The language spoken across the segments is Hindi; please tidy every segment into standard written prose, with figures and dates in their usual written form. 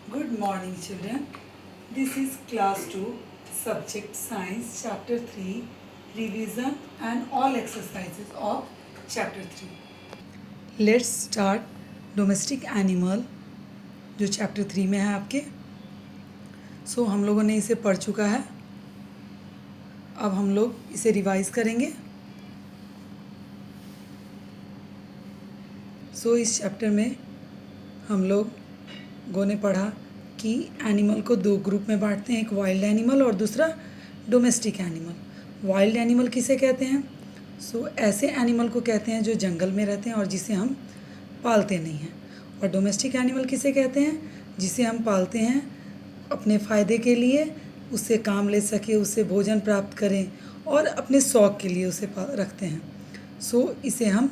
Good morning, children. This is class 2, subject science, chapter 3, revision and all exercises of chapter 3. Let's start domestic animal जो चैप्टर 3 में है आपके. सो हम लोगों ने इसे पढ़ चुका है. अब हम लोग इसे रिवाइज करेंगे. सो इस चैप्टर में हम लोगों ने पढ़ा कि एनिमल को दो ग्रुप में बांटते हैं, एक वाइल्ड एनिमल और दूसरा डोमेस्टिक एनिमल. वाइल्ड एनिमल किसे कहते हैं? सो ऐसे एनिमल को कहते हैं जो जंगल में रहते हैं और जिसे हम पालते नहीं हैं. और डोमेस्टिक एनिमल किसे कहते हैं? जिसे हम पालते हैं अपने फ़ायदे के लिए, उससे काम ले सके, उससे भोजन प्राप्त करें और अपने शौक़ के लिए उसे रखते हैं. सो इसे हम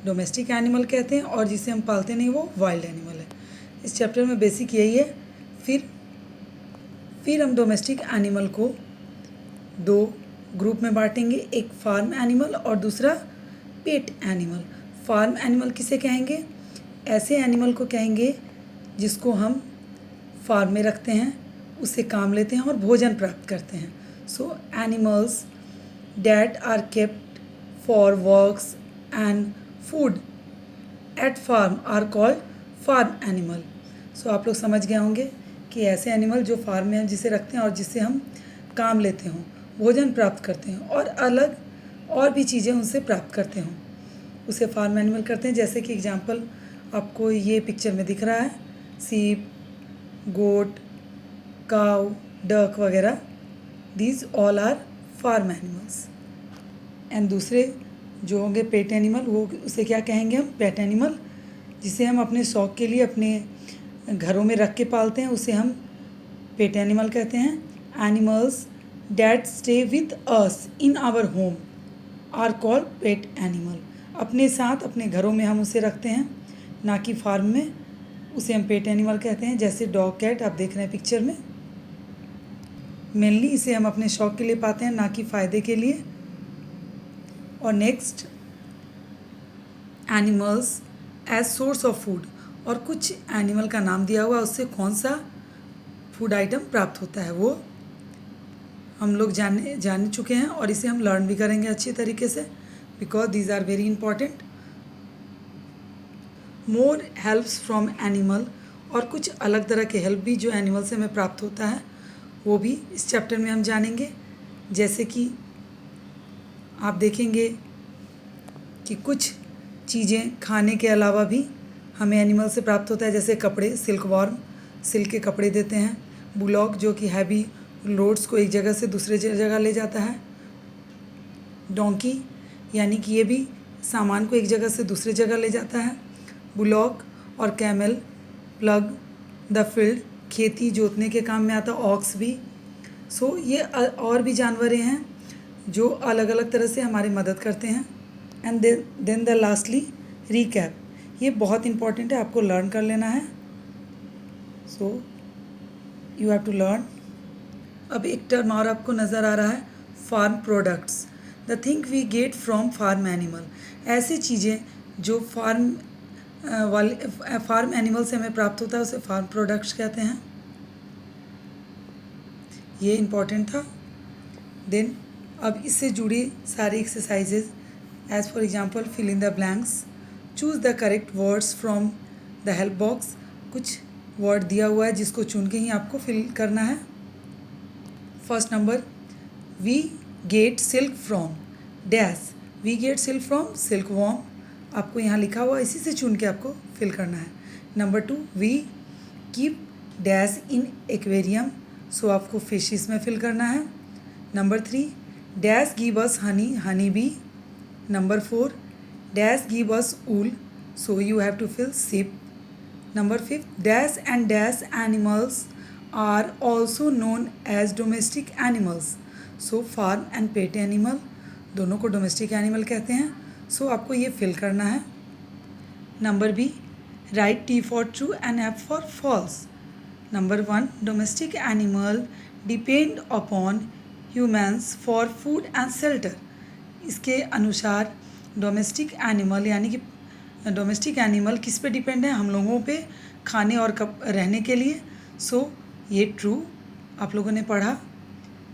डोमेस्टिक एनिमल कहते हैं और जिसे हम पालते नहीं वो वाइल्ड एनिमल है. इस चैप्टर में बेसिक यही है. फिर हम डोमेस्टिक एनिमल को दो ग्रुप में बांटेंगे, एक फार्म एनिमल और दूसरा पेट एनिमल. फार्म एनिमल किसे कहेंगे? ऐसे एनिमल को कहेंगे जिसको हम फार्म में रखते हैं, उससे काम लेते हैं और भोजन प्राप्त करते हैं. So animals that are kept for works and food at farm are called farm animal. So आप लोग समझ गए होंगे कि ऐसे एनिमल जो फार्म में हैं, जिसे रखते हैं और जिससे हम काम लेते हों, भोजन प्राप्त करते हैं और अलग और भी चीज़ें उनसे प्राप्त करते हों, उसे फार्म एनिमल करते हैं. जैसे कि एग्जांपल आपको ये पिक्चर में दिख रहा है, सीप, गोट, काऊ, डक वगैरह. These all are farm animals. And दूसरे जो होंगे पेट एनिमल, वो उसे क्या कहेंगे हम? Pet animal. जिसे हम अपने शौक़ के लिए अपने घरों में रख के पालते हैं, उसे हम पेट एनिमल कहते हैं. Animals that stay with us in our home are called pet animal. अपने साथ अपने घरों में हम उसे रखते हैं, ना कि फार्म में, उसे हम पेट एनिमल कहते हैं. जैसे डॉग, कैट आप देख रहे हैं पिक्चर में. मेनली इसे हम अपने शौक़ के लिए पाते हैं, ना कि फ़ायदे के लिए. और next, animals as source of food. और कुछ एनिमल का नाम दिया हुआ, उससे कौन सा फूड आइटम प्राप्त होता है वो हम लोग जान चुके हैं और इसे हम लर्न भी करेंगे अच्छी तरीके से, because these are very important. More helps from animal. और कुछ अलग तरह के हेल्प भी जो एनिमल से हमें प्राप्त होता है वो भी इस चैप्टर में हम जानेंगे. जैसे कि आप देखेंगे कि कुछ चीज़ें खाने के अलावा भी हमें एनिमल से प्राप्त होता है. जैसे कपड़े, सिल्क वॉर्म सिल्क के कपड़े देते हैं. बुलॉक जो कि हैवी लोड्स को एक जगह से दूसरे जगह ले जाता है. डोंकी यानी कि ये भी सामान को एक जगह से दूसरी जगह ले जाता है. बुलॉक और कैमल, प्लग द फील्ड खेती जोतने के काम में आता. ऑक्स भी. सो ये और भी जानवरें हैं जो अलग अलग तरह से हमारी मदद करते हैं. And then the lastly recap. ये बहुत इंपॉर्टेंट है, आपको लर्न कर लेना है. So you have to learn. अब एक टर्म और आपको नज़र आ रहा है, farm products. The thing we get from farm animal. ऐसी चीज़ें जो फार्म एनिमल से हमें प्राप्त होता है उसे फार्म प्रोडक्ट्स कहते हैं. ये इम्पॉर्टेंट था. देन अब इससे जुड़ी सारी exercises, as for example fill in the blanks, choose the correct words from the help box. कुछ वर्ड दिया हुआ है जिसको चुन के ही आपको फिल करना है. First number, we get silk from dash. We get silk from silk worm. आपको यहाँ लिखा हुआ, इसी से चुन के आपको फिल करना है. Number 2, we keep dash in aquarium. So आपको फिशेस में फिल करना है. Number 3, dash give us honey, honey bee. Number 4, dash give us wool. So you have to fill sheep. Number 5, dash and dash animals are also known as domestic animals. So farm and pet animal दोनों को डोमेस्टिक एनिमल कहते हैं. सो आपको ये फिल करना है. Number B, right T for true and F for false. Number 1, domestic animal depend upon humans for food and shelter. इसके अनुसार डोमेस्टिक एनिमल यानी कि डोमेस्टिक एनिमल किस पे डिपेंड है? हम लोगों पे, खाने और रहने के लिए. सो ये ट्रू आप लोगों ने पढ़ा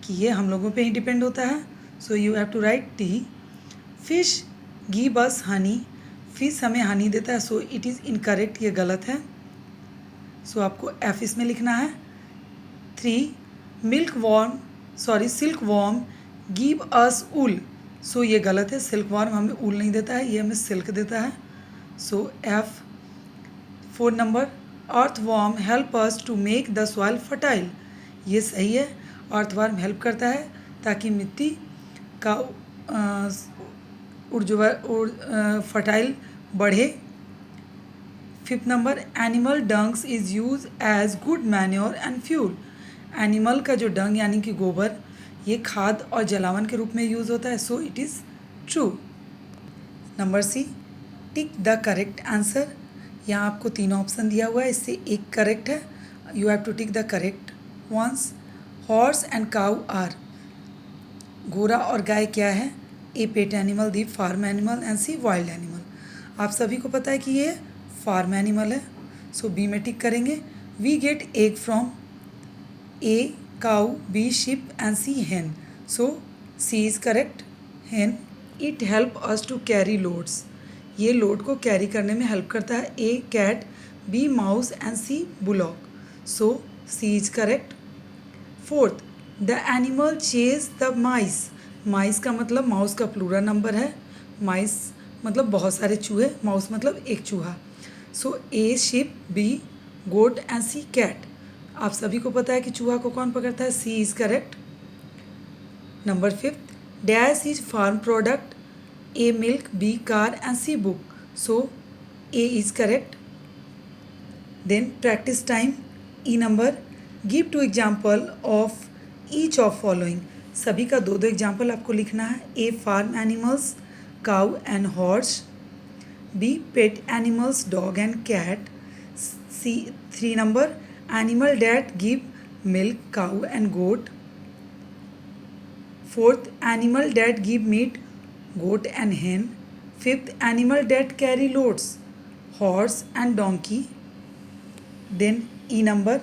कि ये हम लोगों पे ही डिपेंड होता है. So you have to write T. Fish give us honey. Fish हमें हनी देता है. सो इट इज़ इनकरेक्ट, ये गलत है. सो आपको एफ इसमें लिखना है. 3 silk worm give us wool. सो ये गलत है. सिल्क वॉर्म हमें ऊल नहीं देता है, ये हमें सिल्क देता है. So F. 4 number, earthworm help us to make the soil fertile. ये सही है. अर्थ वॉर्म हेल्प करता है ताकि मिट्टी का फर्टाइल बढ़े. 5th number, animal dungs is use as good manure and fuel. Animal का जो डंग यानी कि गोबर, ये खाद और जलावन के रूप में यूज़ होता है. So it is true. Number C, tick the correct answer. यहाँ आपको 3 ऑप्शन दिया हुआ है, इससे एक करेक्ट है. You have to tick the correct ones. Horse and cow are. घोड़ा और गाय क्या है? A pet animal, the farm animal and C wild animal. आप सभी को पता है कि ये फार्म एनिमल है. सो बी में टिक करेंगे. We get egg from A cow, B sheep and C hen. So C is correct. hen. It help us to carry loads. ये लोड को कैरी करने में हेल्प करता है. A cat, B mouse and C bullock. So C is correct. 4th, the animal chase the mice. Mice का मतलब माउस का प्लूरल नंबर है. माइस मतलब बहुत सारे चूहे, माउस मतलब एक चूहा. So A sheep, B goat and C cat. आप सभी को पता है कि चूहा को कौन पकड़ता है. C is correct. Number 5th, dash is farm product. A milk, B car and C book. So A is correct. Then practice time. E number, give 2 example of each of following. सभी का 2 एग्जाम्पल आपको लिखना है. A farm animals, cow and horse. B pet animals, dog and cat. C 3 number, animal that give milk, cow and goat. 4th, animal that give meet, goat and hen. 5th, animal that carry loads, horse and donkey. Then E number,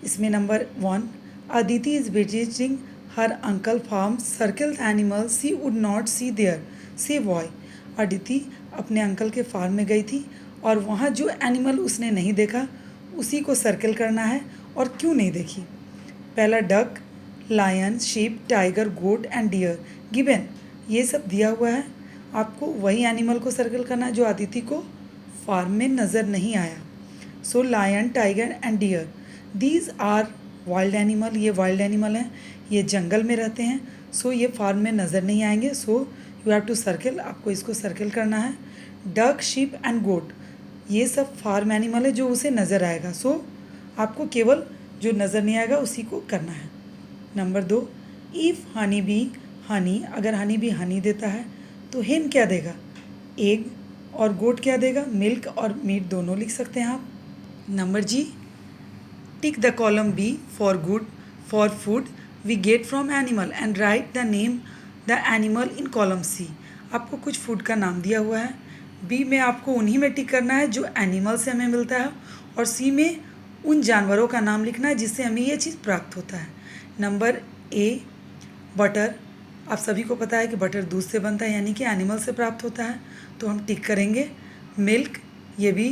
इसमें number 1, Aditi is visiting her uncle farm. Circle the animal she would not see there. Say why. Aditi अपने अंकल के फार्म में गई थी और वहाँ जो एनिमल उसने नहीं देखा उसी को सर्कल करना है. और क्यों नहीं देखी. पहला duck, lion, sheep, tiger, goat and deer. Given, ये सब दिया हुआ है. आपको वही एनिमल को सर्कल करना है जो अदिति को फार्म में नज़र नहीं आया. So lion, tiger and deer, these are wild animal. ये वाइल्ड एनिमल हैं, ये जंगल में रहते हैं. सो ये फार्म में नज़र नहीं आएंगे. So you have to circle, आपको इसको सर्कल करना है. डक, शीप एंड गोट, ये सब फार्म एनिमल है जो उसे नज़र आएगा. सो आपको केवल जो नज़र नहीं आएगा उसी को करना है. Number 2, if honey bee Honey, अगर हनी भी हनी देता है तो हेन क्या देगा. एग. और गोट क्या देगा. मिल्क और मीट दोनों लिख सकते हैं आप. Number G, tick the column B for good for food we get from animal and write the name the animal in column C. आपको कुछ फूड का नाम दिया हुआ है. बी में आपको उन्हीं में टिक करना है जो एनिमल से हमें मिलता है. और सी में उन जानवरों का नाम लिखना है जिससे हमें ये चीज़ प्राप्त होता है. Number A, butter. आप सभी को पता है कि बटर दूध से बनता है यानी कि एनिमल से प्राप्त होता है, तो हम टिक करेंगे. मिल्क, ये भी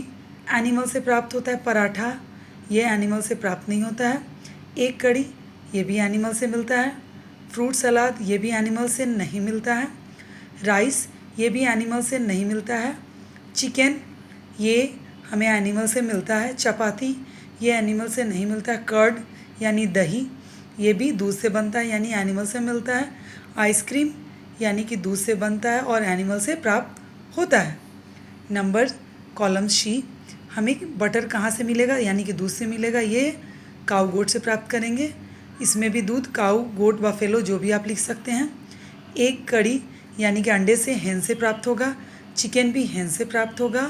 एनिमल से प्राप्त होता है. पराठा, ये एनिमल से प्राप्त नहीं होता है. एक कड़ी, ये भी एनिमल से मिलता है. फ्रूट सलाद, ये भी एनिमल से नहीं मिलता है. राइस, ये भी एनिमल से नहीं मिलता है. चिकन, ये हमें एनिमल से मिलता है. चपाती, ये एनिमल से नहीं मिलता है. कर्ड यानी दही, ये भी दूध से बनता है यानी एनिमल से मिलता है. आइसक्रीम यानी कि दूध से बनता है और एनिमल से प्राप्त होता है. नंबर कॉलम सी, हमें बटर कहाँ से मिलेगा यानी कि दूध से मिलेगा. ये काऊ गोट से प्राप्त करेंगे. इसमें भी दूध, काऊ, गोट, बफेलो जो भी आप लिख सकते हैं. एक कड़ी यानी कि अंडे से, हेन से प्राप्त होगा. चिकन भी हेन से प्राप्त होगा.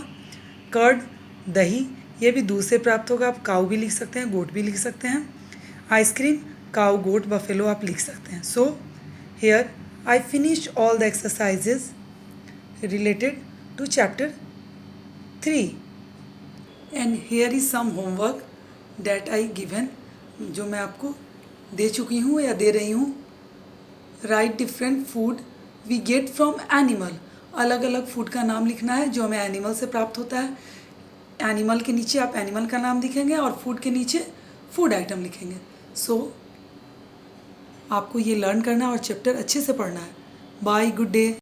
कर्ड, दही, ये भी दूध से प्राप्त होगा. आप काऊ भी लिख सकते हैं, गोट भी लिख सकते हैं. आइसक्रीम, काऊ, गोट, बफेलो आप लिख सकते हैं. सो here I finished all the exercises related to chapter 3 and here is some homework. That I given, जो मैं आपको दे चुकी हूँ या दे रही हूँ। Write different food we get from animal, अलग अलग फूड का नाम लिखना है जो हमें एनिमल से प्राप्त होता है। एनिमल के नीचे आप एनिमल का नाम लिखेंगे और फूड के नीचे फूड आइटम लिखेंगे। सो आपको ये लर्न करना है और चैप्टर अच्छे से पढ़ना है। Bye, good day.